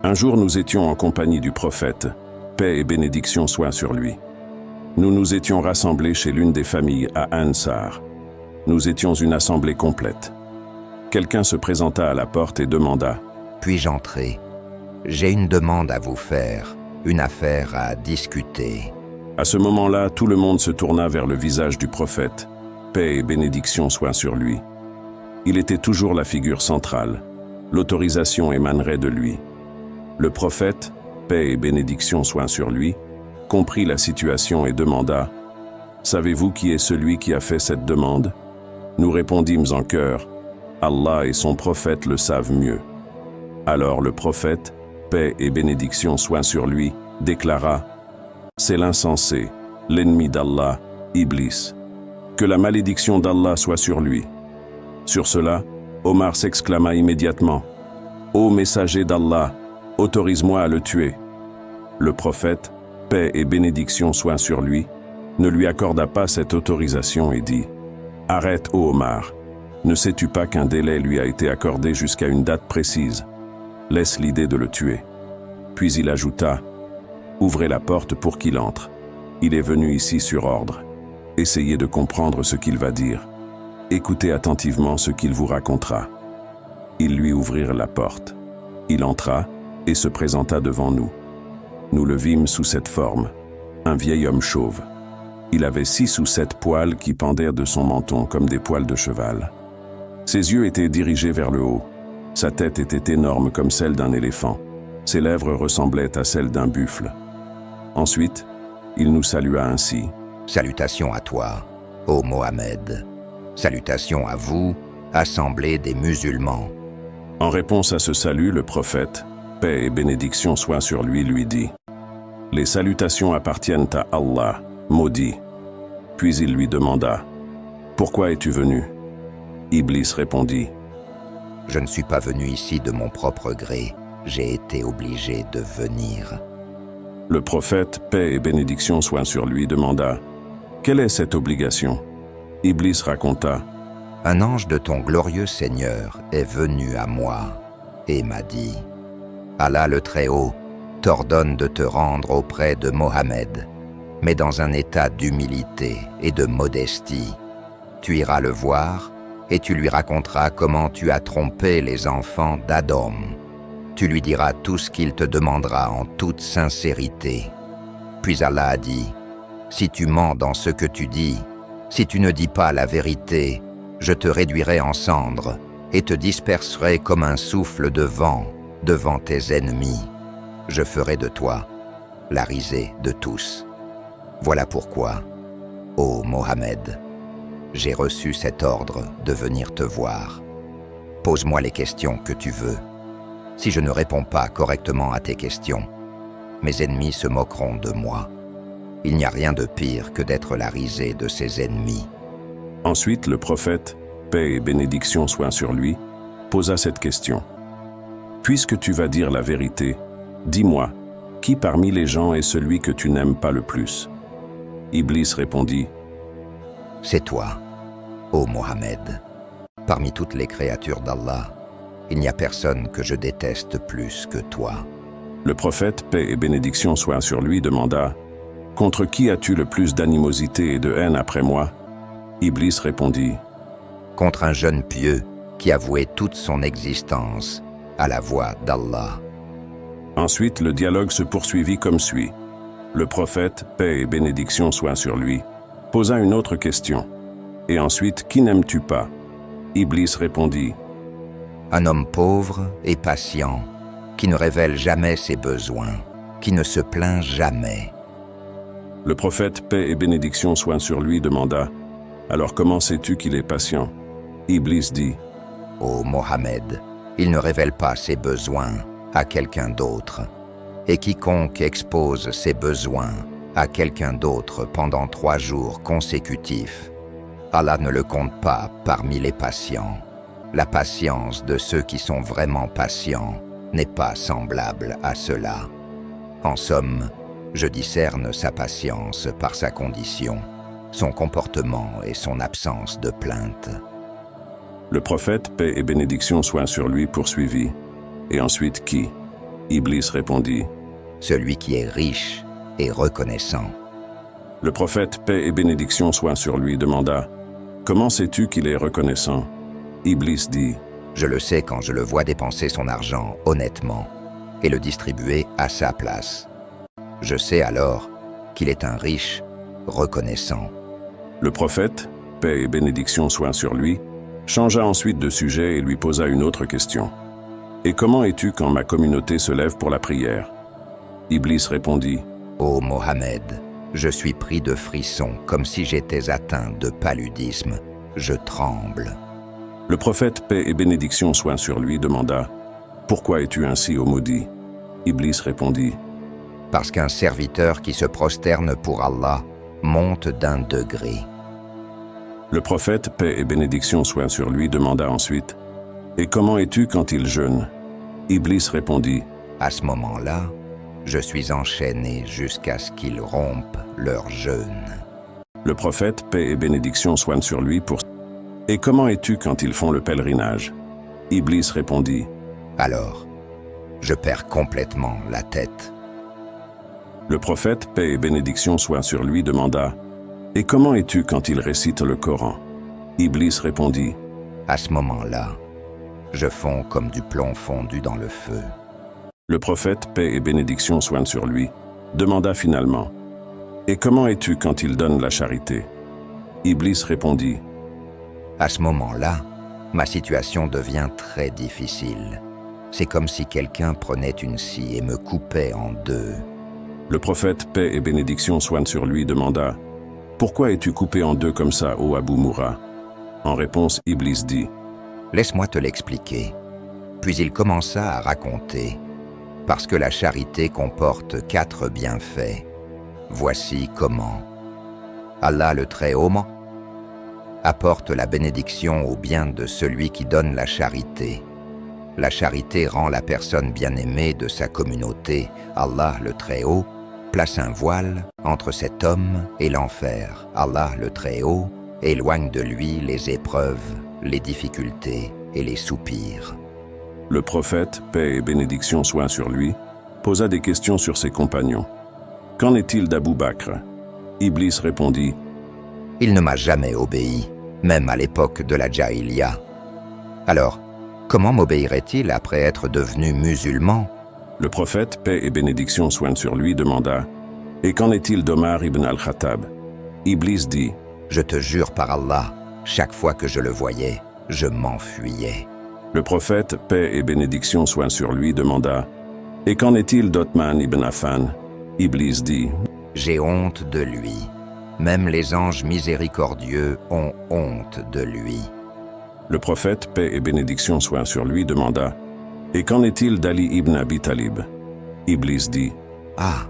Un jour nous étions en compagnie du prophète, paix et bénédiction soient sur lui. Nous nous étions rassemblés chez l'une des familles à Ansar. Nous étions une assemblée complète. Quelqu'un se présenta à la porte et demanda « Puis-je entrer? J'ai une demande à vous faire, une affaire à discuter. » À ce moment-là, tout le monde se tourna vers le visage du prophète, paix et bénédiction soient sur lui. Il était toujours la figure centrale. L'autorisation émanerait de lui. Le prophète, paix et bénédiction soient sur lui, comprit la situation et demanda « Savez-vous qui est celui qui a fait cette demande ?» Nous répondîmes en chœur « Allah et son prophète le savent mieux. » Alors le prophète, paix et bénédiction soient sur lui, déclara « C'est l'insensé, l'ennemi d'Allah, Iblis. Que la malédiction d'Allah soit sur lui. » Sur cela, Omar s'exclama immédiatement « Ô messager d'Allah, autorise-moi à le tuer. » Le prophète, paix et bénédiction soient sur lui, ne lui accorda pas cette autorisation et dit « Arrête, ô Omar, ne sais-tu pas qu'un délai lui a été accordé jusqu'à une date précise? Laisse l'idée de le tuer. » Puis il ajouta « Ouvrez la porte pour qu'il entre. Il est venu ici sur ordre. Essayez de comprendre ce qu'il va dire. Écoutez attentivement ce qu'il vous racontera. » Ils lui ouvrirent la porte. Il entra et se présenta devant nous. Nous le vîmes sous cette forme, un vieil homme chauve. Il avait 6 ou 7 poils qui pendaient de son menton comme des poils de cheval. Ses yeux étaient dirigés vers le haut. Sa tête était énorme comme celle d'un éléphant. Ses lèvres ressemblaient à celles d'un buffle. Ensuite, il nous salua ainsi. « Salutations à toi, ô Mohammed. Salutations à vous, assemblée des musulmans. » En réponse à ce salut, le prophète, paix et bénédiction soient sur lui, lui dit « Les salutations appartiennent à Allah, maudit. » Puis il lui demanda « Pourquoi es-tu venu ?» Iblis répondit « Je ne suis pas venu ici de mon propre gré, j'ai été obligé de venir. » Le prophète, paix et bénédiction soient sur lui, demanda « Quelle est cette obligation ?» Iblis raconta « Un ange de ton glorieux Seigneur est venu à moi et m'a dit « Allah le Très-Haut t'ordonne de te rendre auprès de Mohammed, mais dans un état d'humilité et de modestie. Tu iras le voir et tu lui raconteras comment tu as trompé les enfants d'Adam. Tu lui diras tout ce qu'il te demandera en toute sincérité. » Puis Allah a dit « Si tu mens dans ce que tu dis, si tu ne dis pas la vérité, je te réduirai en cendres et te disperserai comme un souffle de vent devant tes ennemis. Je ferai de toi la risée de tous. Voilà pourquoi, ô Mohammed, j'ai reçu cet ordre de venir te voir. Pose-moi les questions que tu veux. Si je ne réponds pas correctement à tes questions, mes ennemis se moqueront de moi. Il n'y a rien de pire que d'être la risée de ses ennemis. » Ensuite, le prophète, paix et bénédiction soient sur lui, posa cette question. « Puisque tu vas dire la vérité, dis-moi, qui parmi les gens est celui que tu n'aimes pas le plus ?» Iblis répondit « C'est toi, ô Mohammed. Parmi toutes les créatures d'Allah, il n'y a personne que je déteste plus que toi. » Le prophète, paix et bénédiction soient sur lui, demanda « Contre qui as-tu le plus d'animosité et de haine après moi ?» Iblis répondit « Contre un jeune pieux qui a voué toute son existence à la voie d'Allah. » Ensuite, le dialogue se poursuivit comme suit. Le prophète, paix et bénédiction soient sur lui, posa une autre question. Et ensuite, qui n'aimes-tu pas? Iblis répondit Un homme pauvre et patient, qui ne révèle jamais ses besoins, qui ne se plaint jamais. Le prophète, paix et bénédiction soient sur lui, demanda Alors comment sais-tu qu'il est patient? Iblis dit Ô Mohammed, il ne révèle pas ses besoins à quelqu'un d'autre. Et quiconque expose ses besoins à quelqu'un d'autre pendant 3 jours consécutifs, Allah ne le compte pas parmi les patients. La patience de ceux qui sont vraiment patients n'est pas semblable à cela. En somme, je discerne sa patience par sa condition, son comportement et son absence de plainte. Le prophète, paix et bénédiction soient sur lui, poursuivit. Et ensuite qui? Iblis répondit. Celui qui est riche et reconnaissant. Le prophète, paix et bénédiction soient sur lui, demanda. Comment sais-tu qu'il est reconnaissant? Iblis dit. Je le sais quand je le vois dépenser son argent honnêtement et le distribuer à sa place. Je sais alors qu'il est un riche reconnaissant. Le prophète, paix et bénédiction soient sur lui, changea ensuite de sujet et lui posa une autre question. Et comment es-tu quand ma communauté se lève pour la prière? Iblis répondit. Ô Mohammed, je suis pris de frissons comme si j'étais atteint de paludisme. Je tremble. Le prophète, paix et bénédiction soient sur lui, demanda. Pourquoi es-tu ainsi, ô maudit? Iblis répondit. Parce qu'un serviteur qui se prosterne pour Allah monte d'un degré. Le prophète, paix et bénédiction soient sur lui, demanda ensuite. Et comment es-tu quand il jeûne? Iblis répondit. À ce moment-là, je suis enchaîné jusqu'à ce qu'ils rompent leur jeûne. Le prophète, paix et bénédiction soient sur lui pour... Et comment es-tu quand ils font le pèlerinage? Iblis répondit. Alors, je perds complètement la tête. Le prophète, paix et bénédiction soient sur lui, demanda. Et comment es-tu quand ils récitent le Coran? Iblis répondit. À ce moment-là, je fonds comme du plomb fondu dans le feu. Le prophète, paix et bénédiction soient sur lui, demanda finalement. Et comment es-tu quand ils donnent la charité? Iblis répondit. À ce moment-là, ma situation devient très difficile. C'est comme si quelqu'un prenait une scie et me coupait en deux. Le prophète, paix et bénédiction soient sur lui, demanda. Pourquoi es-tu coupé en deux comme ça, ô Abu Moura? En réponse, Iblis dit. Laisse-moi te l'expliquer. Puis il commença à raconter. Parce que la charité comporte 4 bienfaits. Voici comment. Allah le Très-Haut apporte la bénédiction au bien de celui qui donne la charité. La charité rend la personne bien-aimée de sa communauté. Allah le Très-Haut place un voile entre cet homme et l'enfer. Allah le Très-Haut éloigne de lui les épreuves, les difficultés et les soupirs. Le prophète, paix et bénédiction soient sur lui, posa des questions sur ses compagnons. Qu'en est-il d'Abou Bakr? Iblis répondit. Il ne m'a jamais obéi, même à l'époque de la Jahiliya. Alors, comment m'obéirait-il après être devenu musulman? Le prophète, paix et bénédiction soient sur lui, demanda. Et qu'en est-il d'Omar ibn al-Khattab? Iblis dit. Je te jure par Allah, chaque fois que je le voyais, je m'enfuyais. Le prophète, paix et bénédiction soient sur lui, demanda. Et qu'en est-il d'Othman ibn Affan? Iblis dit. J'ai honte de lui. Même les anges miséricordieux ont honte de lui. Le prophète, paix et bénédiction soient sur lui, demanda. Et qu'en est-il d'Ali ibn Abi Talib? Iblis dit. Ah,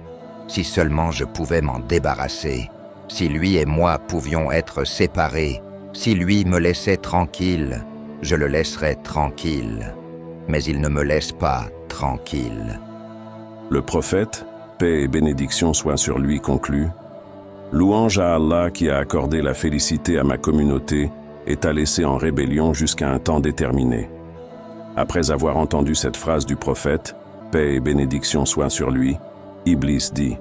si seulement je pouvais m'en débarrasser, si lui et moi pouvions être séparés, si lui me laissait tranquille, je le laisserais tranquille. Mais il ne me laisse pas tranquille. Le prophète, paix et bénédiction soient sur lui, conclut. Louange à Allah qui a accordé la félicité à ma communauté et t'a laissé en rébellion jusqu'à un temps déterminé. Après avoir entendu cette phrase du prophète, paix et bénédiction soient sur lui, Iblis dit.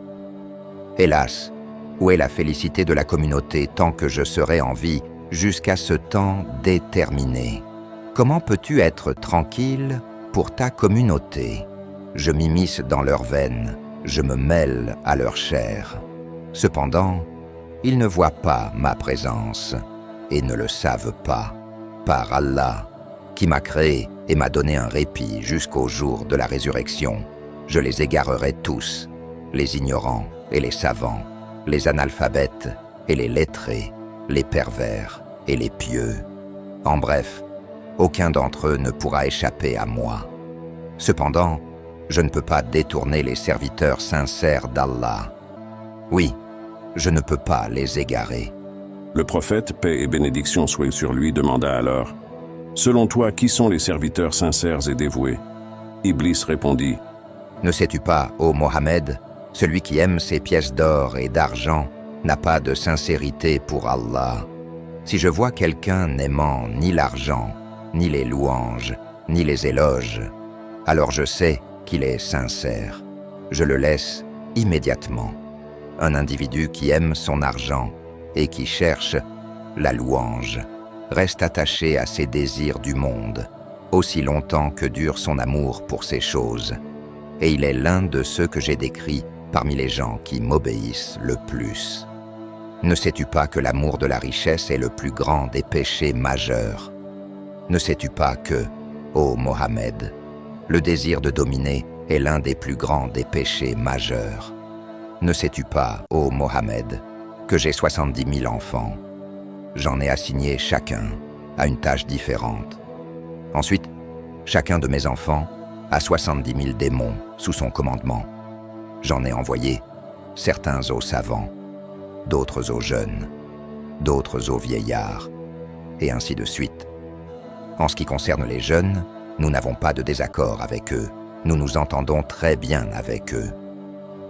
Hélas, où est la félicité de la communauté tant que je serai en vie jusqu'à ce temps déterminé? Comment peux-tu être tranquille pour ta communauté? Je m'immisce dans leurs veines, je me mêle à leur chair. Cependant, ils ne voient pas ma présence et ne le savent pas. Par Allah, qui m'a créé et m'a donné un répit jusqu'au jour de la résurrection, je les égarerai tous, les ignorants et les savants, les analphabètes et les lettrés, les pervers et les pieux. En bref, aucun d'entre eux ne pourra échapper à moi. Cependant, je ne peux pas détourner les serviteurs sincères d'Allah. Oui, je ne peux pas les égarer. Le prophète, paix et bénédiction soient sur lui, demanda alors. Selon toi, qui sont les serviteurs sincères et dévoués? Iblis répondit. Ne sais-tu pas, ô Mohammed, celui qui aime ses pièces d'or et d'argent n'a pas de sincérité pour Allah. Si je vois quelqu'un n'aimant ni l'argent, ni les louanges, ni les éloges, alors je sais qu'il est sincère. Je le laisse immédiatement. Un individu qui aime son argent et qui cherche la louange reste attaché à ses désirs du monde, aussi longtemps que dure son amour pour ces choses. Et il est l'un de ceux que j'ai décrits parmi les gens qui m'obéissent le plus. Ne sais-tu pas que l'amour de la richesse est le plus grand des péchés majeurs? Ne sais-tu pas que, ô Mohammed, le désir de dominer est l'un des plus grands des péchés majeurs? Ne sais-tu pas, ô Mohammed, que j'ai 70 000 enfants? J'en ai assigné chacun à une tâche différente. Ensuite, chacun de mes enfants a 70 000 démons sous son commandement. J'en ai envoyé certains aux savants, d'autres aux jeunes, d'autres aux vieillards, et ainsi de suite. En ce qui concerne les jeunes, nous n'avons pas de désaccord avec eux. Nous nous entendons très bien avec eux.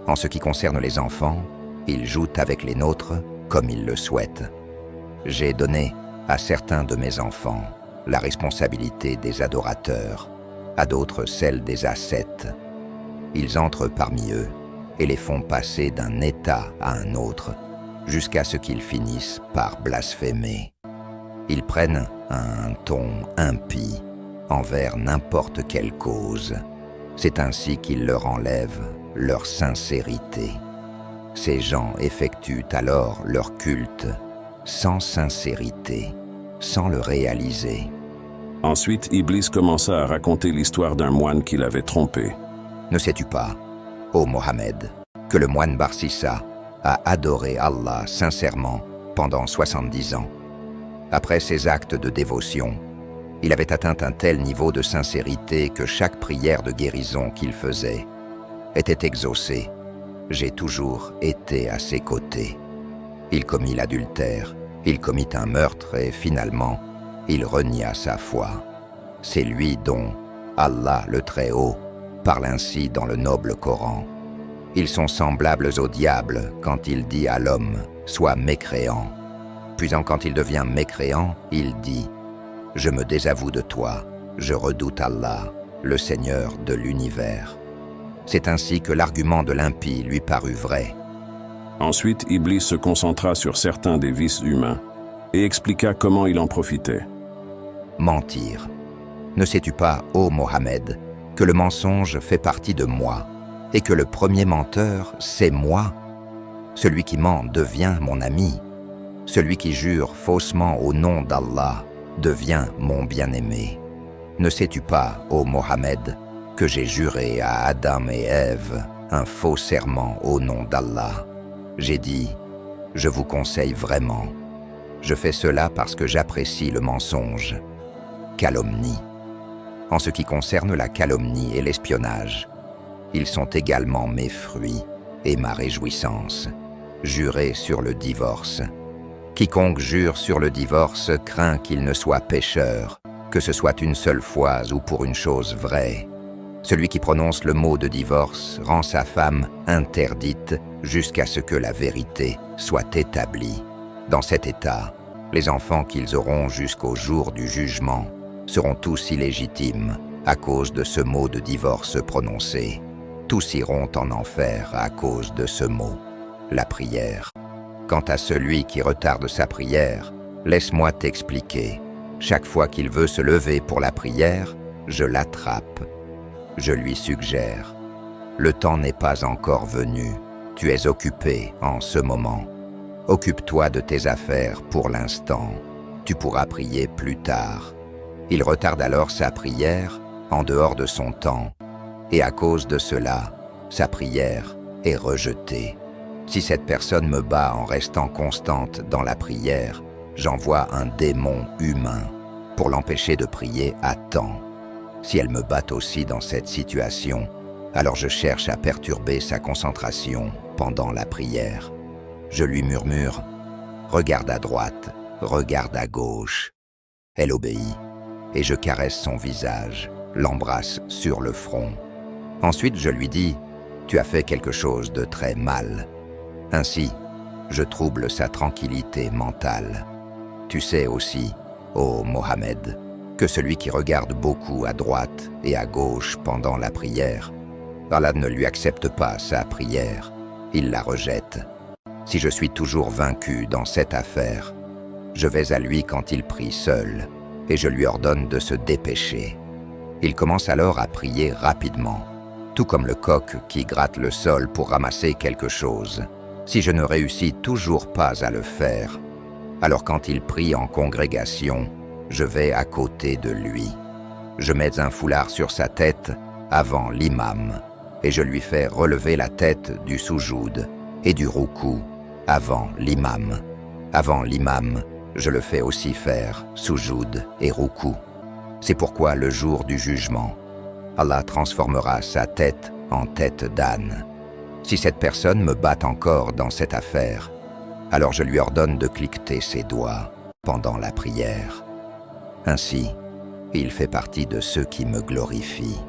En ce qui concerne les enfants, ils jouent avec les nôtres comme ils le souhaitent. J'ai donné à certains de mes enfants la responsabilité des adorateurs, à d'autres celle des ascètes. Ils entrent parmi eux et les font passer d'un état à un autre, jusqu'à ce qu'ils finissent par blasphémer. Ils prennent un ton impie envers n'importe quelle cause. C'est ainsi qu'ils leur enlèvent leur sincérité. Ces gens effectuent alors leur culte sans sincérité, sans le réaliser. Ensuite, Iblis commença à raconter l'histoire d'un moine qui l'avait trompé. Ne sais-tu pas, ô Mohammed, que le moine Barsissa a adoré Allah sincèrement pendant 70 ans. Après ses actes de dévotion, il avait atteint un tel niveau de sincérité que chaque prière de guérison qu'il faisait était exaucée. J'ai toujours été à ses côtés. Il commit l'adultère, il commit un meurtre et finalement, il renia sa foi. C'est lui dont Allah le Très-Haut parle ainsi dans le noble Coran. Ils sont semblables au diable quand il dit à l'homme « Sois mécréant ». Puis quand il devient mécréant, il dit « Je me désavoue de toi, je redoute Allah, le Seigneur de l'univers ». C'est ainsi que l'argument de l'impie lui parut vrai. Ensuite, Iblis se concentra sur certains des vices humains et expliqua comment il en profitait. Mentir. Ne sais-tu pas, ô Mohammed, que le mensonge fait partie de moi et que le premier menteur, c'est moi? Celui qui ment devient mon ami. Celui qui jure faussement au nom d'Allah devient mon bien-aimé. Ne sais-tu pas, ô Mohammed, que j'ai juré à Adam et Ève un faux serment au nom d'Allah? J'ai dit, je vous conseille vraiment. Je fais cela parce que j'apprécie le mensonge. Calomnie. En ce qui concerne la calomnie et l'espionnage, ils sont également mes fruits et ma réjouissance. Jurer sur le divorce. Quiconque jure sur le divorce craint qu'il ne soit pécheur, que ce soit une seule fois ou pour une chose vraie. Celui qui prononce le mot de divorce rend sa femme interdite jusqu'à ce que la vérité soit établie. Dans cet état, les enfants qu'ils auront jusqu'au jour du jugement seront tous illégitimes à cause de ce mot de divorce prononcé. Tous iront en enfer à cause de ce mot, la prière. Quant à celui qui retarde sa prière, laisse-moi t'expliquer. Chaque fois qu'il veut se lever pour la prière, je l'attrape. Je lui suggère, le temps n'est pas encore venu, tu es occupé en ce moment. Occupe-toi de tes affaires pour l'instant, tu pourras prier plus tard. Il retarde alors sa prière en dehors de son temps, et à cause de cela, sa prière est rejetée. Si cette personne me bat en restant constante dans la prière, j'envoie un démon humain pour l'empêcher de prier à temps. Si elle me bat aussi dans cette situation, alors je cherche à perturber sa concentration pendant la prière. Je lui murmure « Regarde à droite, regarde à gauche ». Elle obéit, et je caresse son visage, l'embrasse sur le front. Ensuite, je lui dis « Tu as fait quelque chose de très mal ». Ainsi, je trouble sa tranquillité mentale. Tu sais aussi, ô Mohammed, que celui qui regarde beaucoup à droite et à gauche pendant la prière Allah ne lui accepte pas sa prière, il la rejette. Si je suis toujours vaincu dans cette affaire, je vais à lui quand il prie seul, et je lui ordonne de se dépêcher. Il commence alors à prier rapidement, tout comme le coq qui gratte le sol pour ramasser quelque chose. Si je ne réussis toujours pas à le faire, alors quand il prie en congrégation, je vais à côté de lui. Je mets un foulard sur sa tête avant l'imam, et je lui fais relever la tête du soujoud et du roukou avant l'imam. Avant l'imam, je le fais aussi faire soujoud et roukou. C'est pourquoi le jour du jugement, Allah transformera sa tête en tête d'âne. Si cette personne me bat encore dans cette affaire, alors je lui ordonne de cliqueter ses doigts pendant la prière. Ainsi, il fait partie de ceux qui me glorifient.